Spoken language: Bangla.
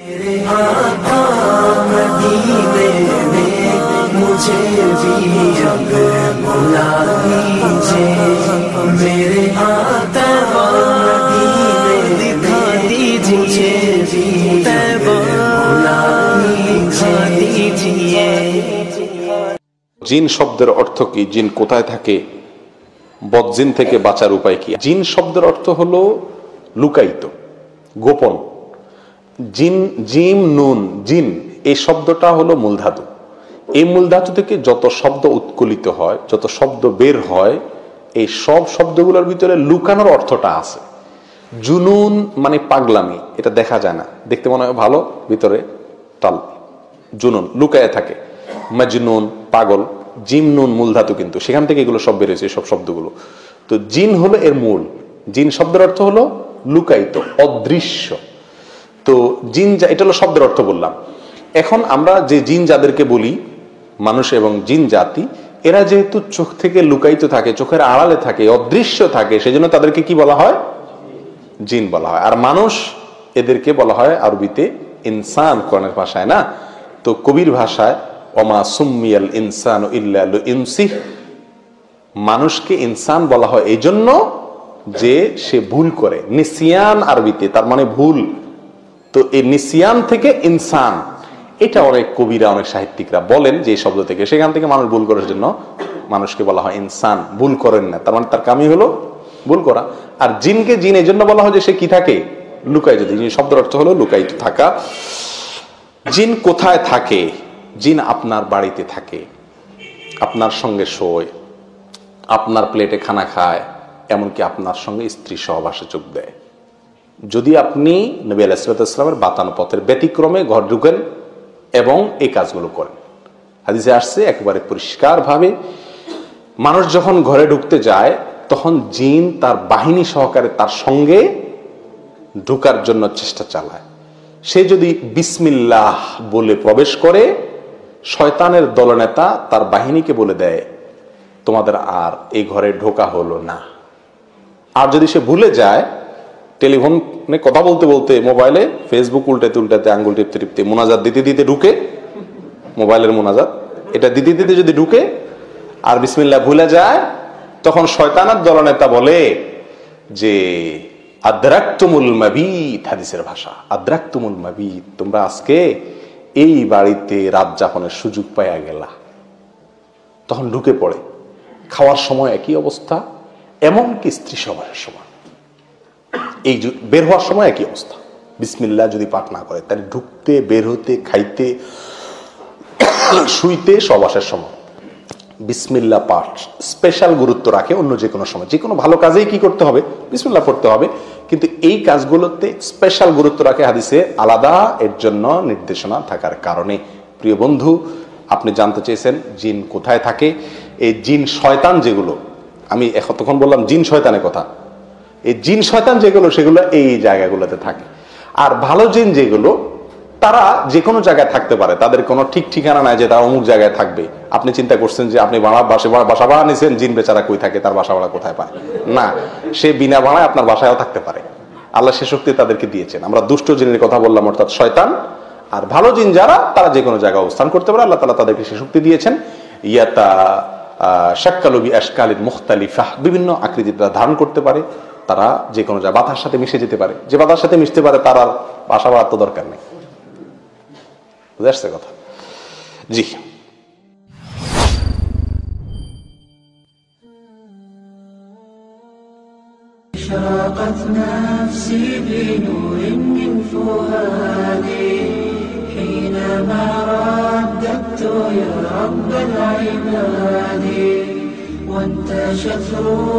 জিন শব্দের অর্থ কি? জিন কোথায় থাকে? বদজিন থেকে বাঁচার উপায় কি? জিন শব্দের অর্থ হলো লুকায়িত, গোপন। জিন, জিম নুন, জিন এই শব্দটা হলো মূল ধাতু। এই মূল ধাতু থেকে যত শব্দ উৎকলিত হয়, যত শব্দ বের হয়, এই সব শব্দগুলোর ভিতরে লুকানোর অর্থটা আছে। জুনুন মানে পাগলামি, এটা দেখা যায় না, দেখতে মনে হয় ভালো, ভিতরে টাল। জুনুন লুকায় থাকে। মাজনুন পাগল, জিম নুন মূল ধাতু, কিন্তু সেখান থেকে এগুলো সব বেরিয়েছে, সব শব্দগুলো। তো জিন হলো এর মূল। জিন শব্দের অর্থ হলো লুকায়িত, অদৃশ্য। তো জিন, এটা হলো শব্দের অর্থ বললাম। এখন আমরা যে জিন যাদেরকে বলি, মানুষ এবং জিন জাতি, এরা যেহেতু চোখ থেকে লুকায়িত থাকে, চোখের আড়ালে থাকে, অদৃশ্য থাকে, সেজন্য তাদেরকে কি বলা হয়? জিন বলা হয়। আর মানুষ, এদেরকে বলা হয় আরবিতে ইনসান, কোরআনের ভাষায় না। তো কবির ভাষায় ওমা সুম্মিয়াল ইনসানু ইল্লা লিইনসিহ, মানুষকে ইনসান বলা হয় এই জন্য যে সে ভুল করে। নিসিয়ান আরবিতে তার মানে ভুল। তো এই নিসিয়ান থেকে ইনসান, এটা অনেক কবিরা, অনেক সাহিত্যিকরা বলেন যে এই শব্দ থেকে, সেখান থেকে মানুষ ভুল করার জন্য মানুষকে বলা হয় ইনসান, ভুল করেন না, তার মানে তার কামই হলো ভুল করা। আর জিনকে জিন এই জন্য বলা হয় যে সে কি থাকে? লুকায়িত। জিন শব্দের অর্থ হলো লুকায়িত থাকা। জিন কোথায় থাকে? জিন আপনার বাড়িতে থাকে, আপনার সঙ্গে শোয়, আপনার প্লেটে খানা খায়, এমনকি আপনার সঙ্গে স্ত্রী সহবাসে যোগ দেয়। যদি আপনি নবী আলাইহিস সালামের বাতানো পথের ব্যতিক্রমে ঘর ঢুকেন এবং এই কাজগুলো করেন। হাদিসে আসছে একেবারে পরিষ্কার ভাবে, মানুষ যখন ঘরে ঢুকতে যায় তখন জিন তার বাহিনী সহকারে তার সঙ্গে ঢুকার জন্য চেষ্টা চালায়। সে যদি বিসমিল্লাহ বলে প্রবেশ করে, শয়তানের দলনেতা তার বাহিনীকে বলে দেয় তোমাদের আর এই ঘরে ঢোকা হলো না। আর যদি সে ভুলে যায়, টেলিফোনে কথা বলতে বলতে, মোবাইলে ফেসবুক উল্টাতে উল্টাতে, আঙ্গুল টিপতে টিপতে, মোনাজাত দিতে দিতে ঢুকে, মোবাইলের মোনাজাত এটা দিতে দিতে যদি ঢুকে আর বিসমিল্লাহ ভুলে যায়, তখন শয়তানের দলনেতা বলে যে আদ্রাকতুমুল মাবিত, হাদিসের ভাষা আদ্রাকতুমুল মাবিত, তোমরা আজকে এই বাড়িতে রাত যাপনের সুযোগ পাইয়া গেলা। তখন ঢুকে পড়ে। খাওয়ার সময় একই অবস্থা, এমনকি স্ত্রী সহবাসের সময়, এই বের হওয়ার সময় একই অবস্থা। বিসমিল্লাহ যদি পাঠ না করে, তাহলে ঢুকতে, বের হতে, খাইতে, শুইতে, সহবাসের সময় বিসমিল্লাহ পাঠ স্পেশাল গুরুত্ব রাখে। অন্য যে কোনো সময়, যে কোনো ভালো কাজেই কি করতে হবে? বিসমিল্লাহ পড়তে হবে। কিন্তু এই কাজগুলোতে স্পেশাল গুরুত্ব রাখে হাদিসে, আলাদা এর জন্য নির্দেশনা থাকার কারণে। প্রিয় বন্ধু, আপনি জানতে চেয়েছেন জিন কোথায় থাকে। এই জিন শয়তান যেগুলো, আমি তখন বললাম জিন শয়তানের কথা, এই জিন শয়তান যেগুলো, সেগুলো এই জায়গাগুলোতে থাকে। আর ভালো জিন যেগুলো, তারা যে কোনো জায়গায় থাকতে পারে, তাদের কোনো ঠিক ঠিকানা নাই যে তারা অমুক জায়গায় থাকবে। আপনি চিন্তা করছেন যে আপনি বাসা ভাড়া নিয়েছেন, জিন বেচারা কই থাকে, তার বাসা ভাড়া কোথায় পায়? না, সে বিনা ভাড়ায় আপনার বাসায়ও থাকতে পারে। আল্লাহ সে শক্তি তাদেরকে দিয়েছেন। আমরা দুষ্ট জিনের কথা বললাম, অর্থাৎ শয়তান। আর ভালো জিন যারা, তারা যে কোনো জায়গায় অবস্থান করতে পারে, আল্লাহ তাআলা তাদেরকে সে শক্তি দিয়েছেন। ইয়াতা শাক্কালু বিআশকালিন মুখতালিফা, বিভিন্ন আকৃতি তারা ধারণ করতে পারে। তারা যে কোনো জায়গায় বাতার সাথে মিশে যেতে পারে। যে বাতার সাথে মিশতে পারে তার আর বাসা ভাড়ার তো দরকার নেই। বুঝে আসছে কথা? জি। أشرقت نفسي بنور من فؤادي حينما رددت يا رب العباد وانتشت روحي